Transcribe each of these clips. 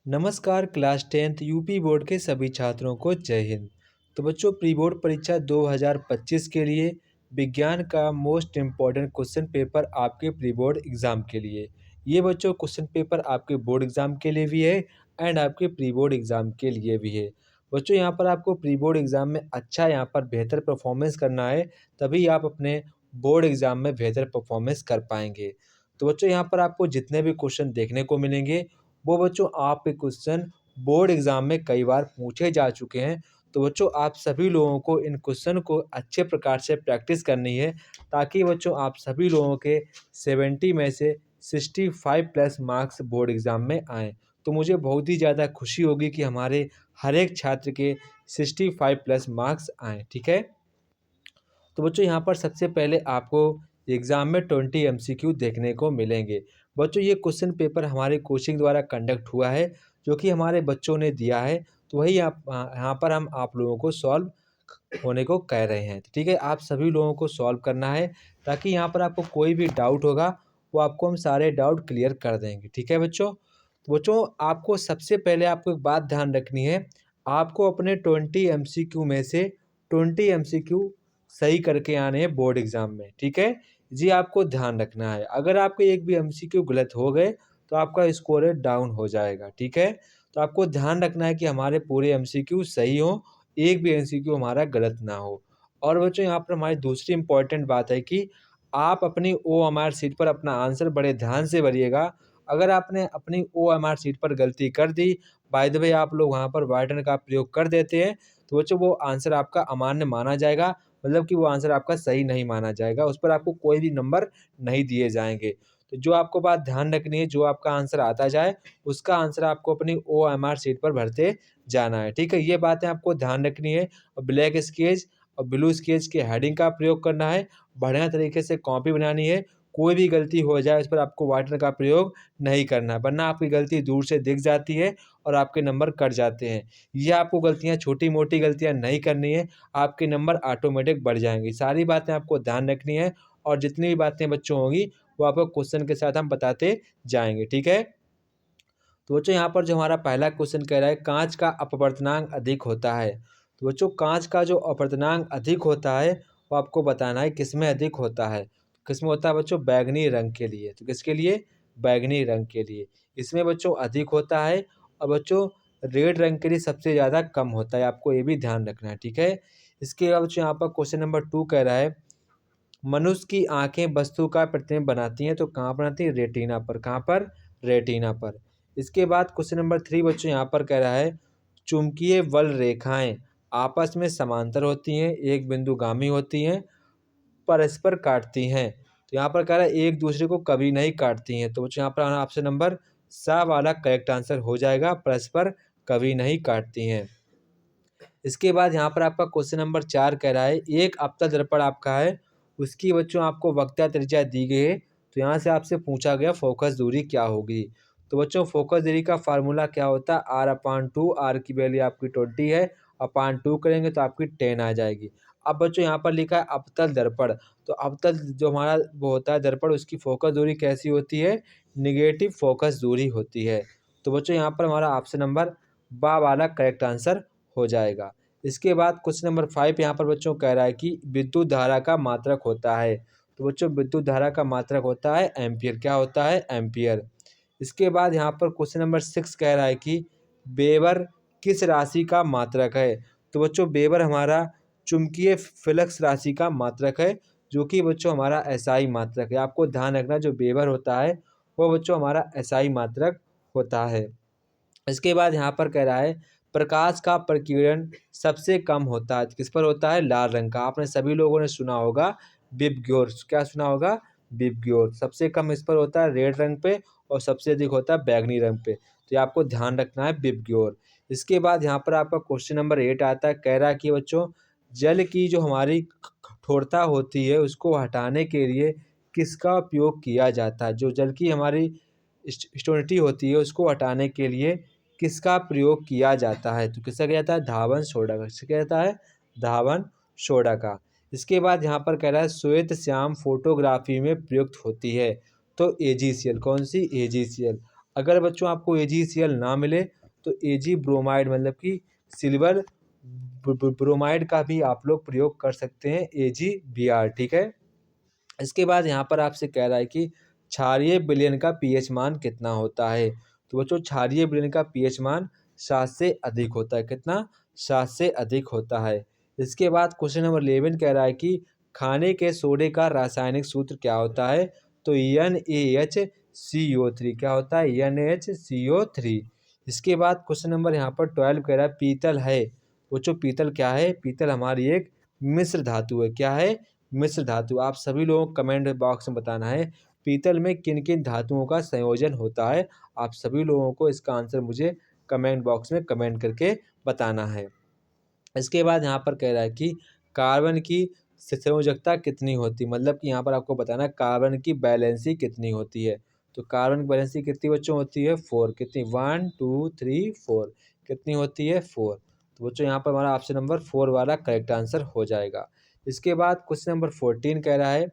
नमस्कार class 10th UP board के सभी छात्रों को जय हिंद। तो बच्चों प्री बोर्ड परीक्षा 2025 के लिए विज्ञान का मोस्ट इम्पॉर्टेंट क्वेश्चन पेपर आपके प्री बोर्ड एग्ज़ाम के लिए ये बच्चों क्वेश्चन पेपर आपके बोर्ड एग्ज़ाम के लिए भी है एंड आपके प्री बोर्ड एग्ज़ाम के लिए भी है। बच्चों यहाँ पर आपको प्री बोर्ड एग्ज़ाम में अच्छा यहाँ पर बेहतर परफॉर्मेंस करना है, तभी आप अपने बोर्ड एग्ज़ाम में बेहतर परफॉर्मेंस कर पाएंगे। तो बच्चों यहाँ पर आपको जितने भी क्वेश्चन देखने को मिलेंगे वो बच्चों आपके क्वेश्चन बोर्ड एग्ज़ाम में कई बार पूछे जा चुके हैं। तो बच्चों आप सभी लोगों को इन क्वेश्चन को अच्छे प्रकार से प्रैक्टिस करनी है, ताकि बच्चों आप सभी लोगों के 70 में से 65 प्लस मार्क्स बोर्ड एग्ज़ाम में आएँ। तो मुझे बहुत ही ज़्यादा खुशी होगी कि हमारे हर एक छात्र के 65 प्लस मार्क्स आएँ, ठीक है? तो बच्चों यहाँ पर सबसे पहले आपको एग्ज़ाम में 20 एमसीक्यू देखने को मिलेंगे। बच्चों ये क्वेश्चन पेपर हमारे कोचिंग द्वारा कंडक्ट हुआ है, जो कि हमारे बच्चों ने दिया है, तो वही यहाँ पर हम आप लोगों को सॉल्व होने को कह रहे हैं। ठीक है, आप सभी लोगों को सॉल्व करना है, ताकि यहाँ पर आपको कोई भी डाउट होगा वो आपको हम सारे डाउट क्लियर कर देंगे। ठीक है बच्चों? तो बच्चों आपको सबसे पहले आपको एक बात ध्यान रखनी है, आपको अपने 20 एमसीक्यू में से 20 एमसीक्यू सही करके आने हैं बोर्ड एग्ज़ाम में, ठीक है? जी, आपको ध्यान रखना है। अगर आपके एक भी एमसीक्यू गलत हो गए, तो आपका स्कोर डाउन हो जाएगा, ठीक है? तो आपको ध्यान रखना है कि हमारे पूरे एमसीक्यू सही हों, एक भी एमसीक्यू हमारा गलत ना हो। और बच्चों यहाँ पर हमारी दूसरी इम्पोर्टेंट बात है कि आप अपनी ओएमआर शीट पर अपना आंसर बड़े ध्यान से भरिएगा। अगर आपने अपनी ओएमआर शीट पर गलती कर दी, बाय द वे आप लोग वहाँ पर व्हाइटनर का प्रयोग कर देते हैं, तो बच्चों वो आंसर आपका अमान्य माना जाएगा, मतलब कि वो आंसर आपका सही नहीं माना जाएगा, उस पर आपको कोई भी नंबर नहीं दिए जाएँगे। तो जो आपको बात ध्यान रखनी है, जो आपका आंसर आता जाए, उसका आंसर आपको अपनी ओएमआर शीट पर भरते जाना है, ठीक है? ये बातें आपको ध्यान रखनी है और ब्लैक स्केच और ब्लू स्केच के हेडिंग का प्रयोग करना है, बढ़िया तरीके से कॉपी बनानी है, कोई भी गलती हो जाए उस पर आपको व्हाइटनर का प्रयोग नहीं करना है, वरना आपकी गलती दूर से दिख जाती है और आपके नंबर कट जाते हैं। ये आपको गलतियाँ छोटी-मोटी गलतियाँ नहीं करनी है, आपके नंबर ऑटोमेटिक बढ़ जाएँगे। सारी बातें आपको ध्यान रखनी है और जितनी भी बातें बच्चों होंगी, वो आपको क्वेश्चन के साथ हम बताते जाएँगे, ठीक है? तो बच्चों यहाँ पर जो हमारा पहला क्वेश्चन कह रहा है, काँच का अपवर्तनांक अधिक होता है। तो बच्चों काँच का जो अपवर्तनांक अधिक होता है, वो आपको बताना है किसमें अधिक होता है। किसमें होता है बच्चों? बैंगनी रंग के लिए। तो किसके लिए? बैंगनी रंग के लिए। इसमें बच्चों अधिक होता है और बच्चों रेड रंग के लिए सबसे ज़्यादा कम होता है, आपको ये भी ध्यान रखना है, ठीक है? इसके बाद बच्चों यहाँ पर क्वेश्चन नंबर 2 कह रहा है, मनुष्य की आँखें वस्तु का प्रतिबिंब बनाती हैं, तो कहाँ पर बनाती हैं? रेटिना पर। कहाँ पर? रेटिना पर। इसके बाद क्वेश्चन नंबर 3 बच्चों यहाँ पर कह रहा है, चुंबकीय बल रेखाएँ आपस में समांतर होती हैं, एक बिंदुगामी होती हैं, परस्पर काटती हैं। तो यहाँ पर कह रहा है एक दूसरे को कभी नहीं काटती हैं। तो बच्चों यहाँ पर हमारा ऑप्शन नंबर सा वाला करेक्ट आंसर हो जाएगा, परस्पर कभी नहीं काटती हैं। इसके बाद यहाँ पर आपका क्वेश्चन नंबर 4 कह रहा है, एक अवतल दर्पण आपका है, उसकी बच्चों आपको वक्रता त्रिज्या दी गई है, तो यहाँ से आपसे पूछा गया फोकस दूरी क्या होगी। तो बच्चों फोकस दूरी का फार्मूला क्या होता है? r/2, r की वैल्यू आपकी 20 है, अपॉन 2 करेंगे तो आपकी 10 आ जाएगी। अब बच्चों यहाँ पर लिखा है अवतल दर्पण, तो अवतल जो हमारा वो होता है दर्पण, उसकी फोकस दूरी कैसी होती है? नेगेटिव फोकस दूरी होती है। तो बच्चों यहाँ पर हमारा ऑप्शन नंबर बा वाला करेक्ट आंसर हो जाएगा। इसके बाद क्वेश्चन नंबर 5 यहाँ पर बच्चों कह रहा है कि विद्युत धारा का मात्रक होता है। तो बच्चों विद्युत धारा का मात्रक होता है एम्पीयर। क्या होता है? एम्पीयर। इसके बाद यहाँ पर क्वेश्चन नंबर 6 कह रहा है कि वेबर किस राशि का मात्रक है? तो बच्चों वेबर हमारा चुंबकीय फ्लक्स राशि का मात्रक है, जो कि बच्चों हमारा एसआई मात्रक है। आपको ध्यान रखना जो वेबर होता है वो बच्चों हमारा एसआई मात्रक होता है। इसके बाद यहाँ पर कह रहा है, प्रकाश का प्रकीर्णन सबसे कम होता है, किस पर होता है? लाल रंग का। आपने सभी लोगों ने सुना होगा विबग्योर। क्या सुना होगा? विबग्योर। सबसे कम इस पर होता है रेड रंग पे और सबसे अधिक होता है बैंगनी रंग पे। तो ये आपको ध्यान रखना है, विबग्योर। इसके बाद यहाँ पर आपका क्वेश्चन नंबर 8 आता है, कह रहा है कि बच्चों जल की जो हमारी कठोरता होती है उसको हटाने के लिए किसका उपयोग किया जाता है? जो जल की हमारी स्टोनिटी होती है उसको हटाने के लिए किसका प्रयोग किया जाता है? तो किसका किया जाता है? धावन सोडा का। किसका किया जाता है? धावन सोडा का। इसके बाद यहाँ पर कह रहा है, श्वेत श्याम फोटोग्राफी में प्रयुक्त होती है, तो एजीसीएल। कौन सी? एजीसीएल। अगर बच्चों आपको AgCl ना मिले तो Ag ब्रोमाइड मतलब कि सिल्वर ब्रोमाइड का भी आप लोग प्रयोग कर सकते हैं, AgBr, ठीक है। इसके बाद यहाँ पर आपसे कह रहा है कि क्षारीय विलयन का पीएच मान कितना होता है। तो बच्चों क्षारीय विलयन का पीएच मान 7 से अधिक होता है। कितना? 7 से अधिक होता है। इसके बाद क्वेश्चन नंबर 11 कह रहा है कि खाने के सोडे का रासायनिक सूत्र क्या होता है। तो NaHCO3 क्या होता है? NaHCO3। इसके बाद क्वेश्चन नंबर यहाँ पर 12 कह रहा है पीतल है। बच्चों पीतल क्या है? पीतल हमारी एक मिश्र धातु है। क्या है? मिश्र धातु। आप सभी लोगों को कमेंट बॉक्स में बताना है पीतल में किन किन धातुओं का संयोजन होता है। आप सभी लोगों को इसका आंसर मुझे कमेंट बॉक्स में कमेंट करके बताना है। इसके बाद यहाँ पर कह रहा है कि कार्बन की संयोजकता कितनी होती है, मतलब कि यहाँ पर आपको बताना है कार्बन की बैलेंसी कितनी होती है। तो कार्बन की बैलेंसी कितनी बच्चों होती है? 4। कितनी? 1 2 3 4। कितनी होती है? 4। तो बच्चों यहाँ पर हमारा ऑप्शन नंबर 4 वाला करेक्ट आंसर हो जाएगा। इसके बाद क्वेश्चन नंबर 14 कह रहा है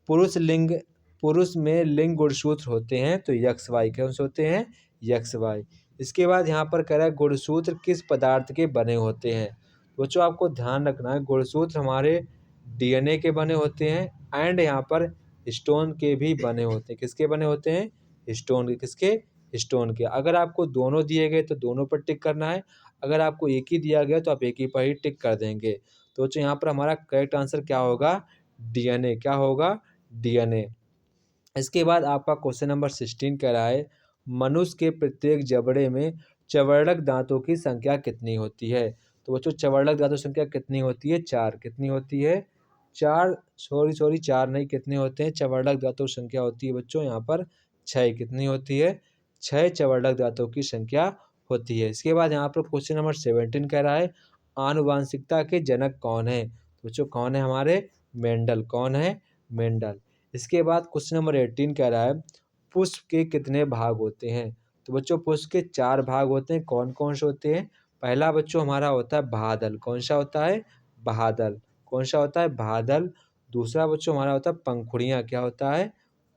पुरुष में लिंग गुणसूत्र होते हैं। तो XY कौन से होते हैं? XY। इसके बाद यहाँ पर कह रहा है गुणसूत्र किस पदार्थ के बने होते हैं। बच्चों आपको ध्यान रखना है गुणसूत्र हमारे DNA के बने होते हैं एंड यहाँ पर स्टोन के भी बने होते हैं। किसके बने होते हैं? स्टोन के। किसके? स्टोन के। अगर आपको दोनों दिए गए तो दोनों पर टिक करना है, अगर आपको एक ही दिया गया तो आप एक ही पर ही टिक कर देंगे। तो बच्चों यहाँ पर हमारा करेक्ट आंसर क्या होगा? DNA। क्या होगा? DNA। इसके बाद आपका क्वेश्चन नंबर 16 कह रहा है मनुष्य के प्रत्येक जबड़े में चवर्णक दांतों की संख्या कितनी होती है। तो बच्चों चवर्णक दांतों की संख्या कितनी होती है? 4। कितनी होती है? 4। सॉरी 4 नहीं, कितने होते हैं? चवर्णक दांतों की संख्या होती है बच्चों यहाँ पर 6। कितनी होती है? 6 चवर्णक दांतों की संख्या होती है। इसके बाद यहाँ पर क्वेश्चन नंबर 17 कह रहा है आनुवांशिकता के जनक कौन है। तो बच्चों कौन है? हमारे मेंडल। कौन है? मेंडल। इसके बाद क्वेश्चन नंबर 18 कह रहा है पुष्प के कितने भाग होते हैं। तो बच्चों पुष्प के 4 भाग होते हैं। कौन कौन से होते हैं? पहला बच्चों हमारा होता है बादल। कौन सा होता है? बादल। कौन सा होता है? बादल। दूसरा बच्चों हमारा होता है पंखुड़ियाँ। क्या होता है?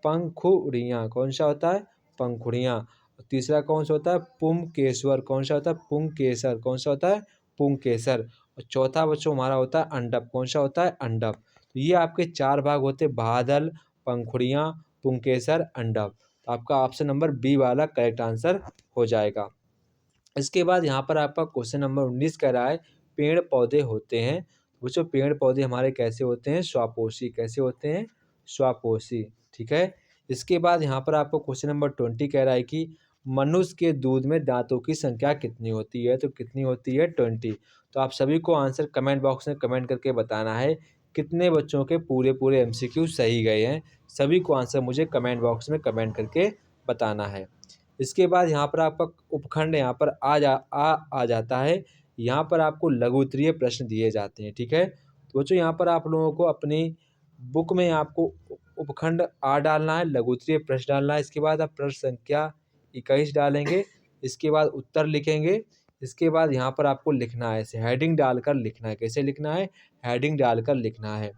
पंखुड़ियाँ। कौन सा होता है? पंखुड़ियाँ। तीसरा कौन सा होता है? पुंकेसर। कौन सा होता है? पुंकेसर। कौन सा होता है? पुंकेसर। और चौथा बच्चों हमारा होता है अंडप। कौन सा होता है? अंडप। तो ये आपके 4 भाग होते हैं बादल, पंखुड़ियाँ, पुंकेसर, अंडप। तो आपका ऑप्शन नंबर बी वाला करेक्ट आंसर हो जाएगा। इसके बाद यहाँ पर आपका क्वेश्चन नंबर 19 कह रहा है पेड़ पौधे होते हैं। बच्चों पेड़ पौधे हमारे कैसे होते हैं? स्वापोषी। कैसे होते हैं? स्वापोषी। ठीक है। इसके बाद यहाँ पर आपको क्वेश्चन नंबर 20 कह रहा है कि मनुष्य के दूध में दांतों की संख्या कितनी होती है। तो कितनी होती है? 20। तो आप सभी को आंसर कमेंट बॉक्स में कमेंट करके बताना है कितने बच्चों के पूरे पूरे MCQ सही गए हैं। सभी को आंसर मुझे कमेंट बॉक्स में कमेंट करके बताना है। इसके बाद यहाँ पर आपका उपखंड यहाँ पर आ जाता है। यहाँ पर आपको लघु उत्तरीय प्रश्न दिए जाते हैं। ठीक है। तो बच्चों यहाँ पर आप लोगों को अपनी बुक में आपको उपखंड आ डालना है, लघु उत्तरीय प्रश्न डालना है। इसके बाद आप प्रश्न संख्या 21 डालेंगे। इसके बाद उत्तर लिखेंगे। इसके बाद यहाँ पर आपको लिखना है, ऐसे हेडिंग डालकर लिखना है। कैसे लिखना है? हेडिंग डालकर लिखना है।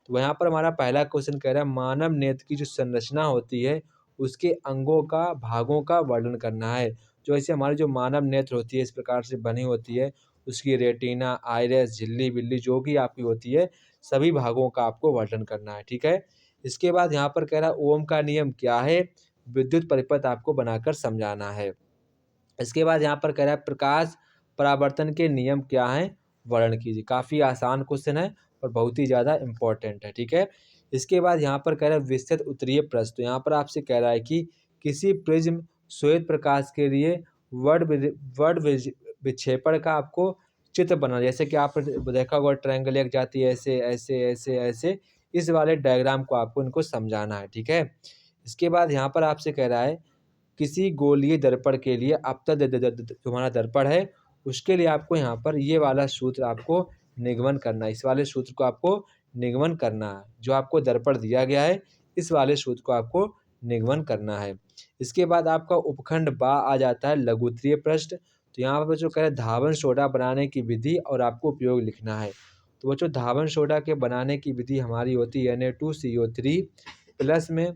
तो यहाँ पर हमारा पहला क्वेश्चन कह रहा है मानव नेत्र की जो संरचना होती है उसके अंगों का भागों का वर्णन करना है। जो ऐसे हमारी जो मानव नेत्र होती है इस प्रकार से बनी होती है, उसकी रेटिना, आइरिस, झिल्ली बिल्ली जो भी आपकी होती है सभी भागों का आपको वर्णन करना है। ठीक है। इसके बाद यहाँ पर कह रहा है ओम का नियम क्या है? विद्युत परिपथ आपको बनाकर समझाना है। इसके बाद यहाँ पर कह रहा है प्रकाश परावर्तन के नियम क्या हैं? वर्णन कीजिए। काफ़ी आसान क्वेश्चन है और बहुत ही ज़्यादा इम्पोर्टेंट है। ठीक है। इसके बाद यहाँ पर कह रहा है विस्तृत उत्तरीय प्रश्न। तो यहाँ पर आपसे कह रहा है कि किसी प्रिज्म श्वेत प्रकाश के लिए वर्ड विक्षेपण का आपको चित्र बना, जैसे कि आप देखा होगा ट्रायंगल एक जाती है ऐसे ऐसे ऐसे ऐसे, इस वाले डायग्राम को आपको इनको समझाना है। ठीक है। इसके बाद यहाँ पर आपसे कह रहा है किसी गोलीय दर्पण के लिए जो हमारा दर्पण है उसके लिए आपको यहाँ पर ये वाला सूत्र आपको निगमन करना है। इस वाले सूत्र को आपको निगमन करना है। जो आपको दर्पण दिया गया है इस वाले सूत्र को आपको निगमन करना है। इसके बाद आपका उपखंड बा आ जाता है लघु उत्तरीय प्रश्न। तो यहाँ पर जो कह रहे हैं धावन सोडा बनाने की विधि और आपको उपयोग लिखना है। तो बच्चों धावन सोडा के बनाने की विधि हमारी होती है Na2CO3 प्लस में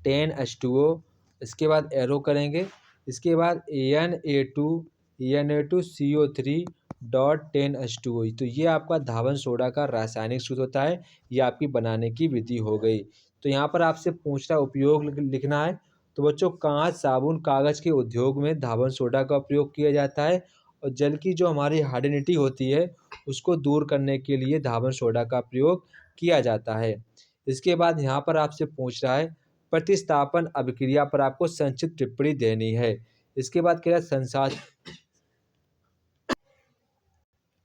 10H2O इसके बाद एरो करेंगे, इसके बाद AN2CO3.10H2O। तो ये आपका धावन सोडा का रासायनिक सूत्र होता है, ये आपकी बनाने की विधि हो गई। तो यहाँ पर आपसे पूछ रहा उपयोग लिखना है। तो बच्चों कांच, साबुन, कागज़ के उद्योग में धावन सोडा का उपयोग किया जाता है और जल की जो हमारी हार्डिनिटी होती है उसको दूर करने के लिए धावन सोडा का प्रयोग किया जाता है। इसके बाद यहाँ पर आपसे पूछ रहा है प्रतिस्थापन अभिक्रिया पर आपको संक्षिप्त टिप्पणी देनी है। इसके बाद कह रहा है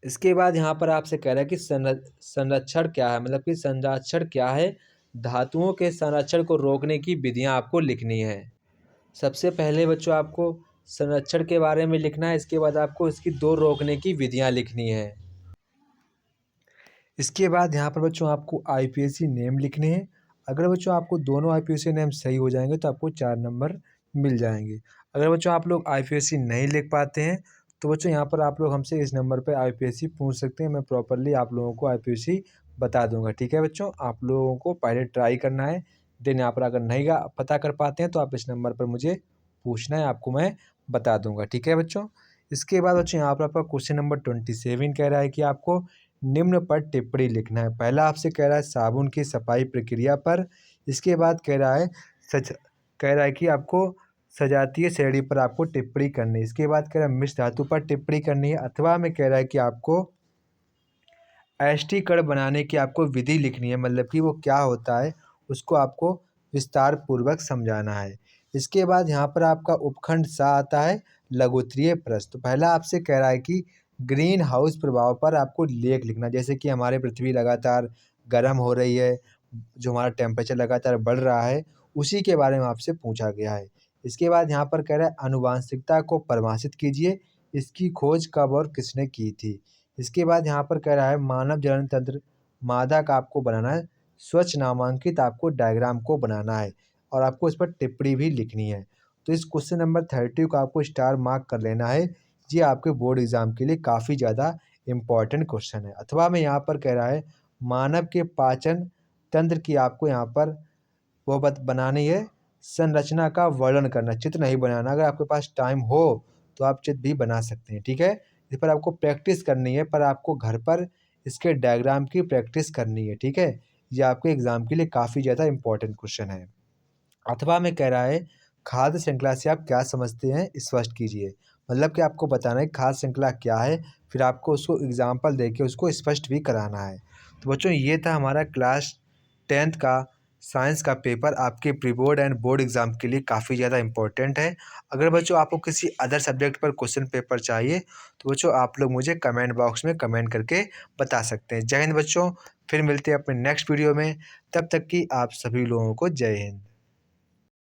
इसके बाद यहाँ पर आपसे कह रहा है कि संरक्षण क्या है, मतलब कि संरक्षण क्या है। धातुओं के संरक्षण को रोकने की विधियाँ आपको लिखनी है। सबसे पहले बच्चों आपको संरक्षण के बारे में लिखना है, इसके बाद आपको इसकी दो रोकने की विधियाँ लिखनी है। इसके बाद यहाँ पर बच्चों आपको आईपीएसी नेम लिखने हैं। अगर बच्चों आपको दोनों आईपीएसी नेम सही हो जाएंगे तो आपको 4 नंबर मिल जाएंगे। अगर बच्चों आप लोग आईपीएसी नहीं लिख पाते हैं तो बच्चों यहाँ पर आप लोग हमसे इस नंबर पर आईपीएसी पूछ सकते हैं, मैं प्रॉपरली आप लोगों को आईपीएसी बता दूंगा। ठीक है बच्चों, आप लोगों को पहले ट्राई करना है, देन यहाँ पर अगर नहीं पता कर पाते हैं तो आप इस नंबर पर मुझे पूछना है, आपको मैं बता दूंगा। ठीक है बच्चों, इसके बाद बच्चों यहाँ पर आपका क्वेश्चन नंबर 27 कह रहा है कि आपको निम्न पर टिप्पणी लिखना है। पहला आपसे कह रहा है साबुन की सफाई प्रक्रिया पर, इसके बाद कह रहा है कि आपको सजातीय श्रेणी पर आपको टिप्पणी करनी है। इसके बाद कह रहा है मिश्र धातु पर टिप्पणी करनी है, अथवा में कह रहा है कि आपको एस्टी कण बनाने की आपको विधि लिखनी है, मतलब कि वो क्या होता है उसको आपको विस्तार पूर्वक समझाना है। इसके बाद यहाँ पर आपका उपखंड सा आता है लघुत्तरीय प्रश्न। तो पहला आपसे कह रहा है कि ग्रीन हाउस प्रभाव पर आपको लेख लिखना, जैसे कि हमारे पृथ्वी लगातार गर्म हो रही है, जो हमारा टेम्परेचर लगातार बढ़ रहा है, उसी के बारे में आपसे पूछा गया है। इसके बाद यहाँ पर कह रहा है आनुवांशिकता को परिभाषित कीजिए, इसकी खोज कब और किसने की थी। इसके बाद यहाँ पर कह रहा है मानव जनन तंत्र मादा का आपको बनाना है, स्वच्छ नामांकित आपको डायग्राम को बनाना है और आपको इस पर टिप्पणी भी लिखनी है। तो इस क्वेश्चन नंबर 30 को आपको स्टार मार्क कर लेना है, ये आपके बोर्ड एग्जाम के लिए काफ़ी ज़्यादा इम्पॉर्टेंट क्वेश्चन है। अथवा में यहाँ पर कह रहा है मानव के पाचन तंत्र की आपको यहाँ पर वो बनानी है, संरचना का वर्णन करना, चित्र नहीं बनाना। अगर आपके पास टाइम हो तो आप चित्र भी बना सकते हैं। ठीक है, इस पर आपको प्रैक्टिस करनी है, पर आपको घर पर इसके डायग्राम की प्रैक्टिस करनी है। ठीक है, ये आपके एग्जाम के लिए काफ़ी ज़्यादा इंपॉर्टेंट क्वेश्चन है। अथवा में कह रहा है खाद्य श्रृंखला से आप क्या समझते हैं स्पष्ट कीजिए, मतलब कि आपको बताना है खाद्य श्रृंखला क्या है, फिर आपको उसको एग्जाम्पल देके उसको स्पष्ट भी कराना है। तो बच्चों ये था हमारा क्लास 10th का साइंस का पेपर, आपके pre board and board exam के लिए काफ़ी ज़्यादा इंपॉर्टेंट है। अगर बच्चों आपको किसी अदर सब्जेक्ट पर क्वेश्चन पेपर चाहिए तो बच्चों आप लोग मुझे कमेंट बॉक्स में कमेंट करके बता सकते हैं। जय हिंद बच्चों, फिर मिलते हैं अपने नेक्स्ट वीडियो में, तब तक की आप सभी लोगों को जय हिंद।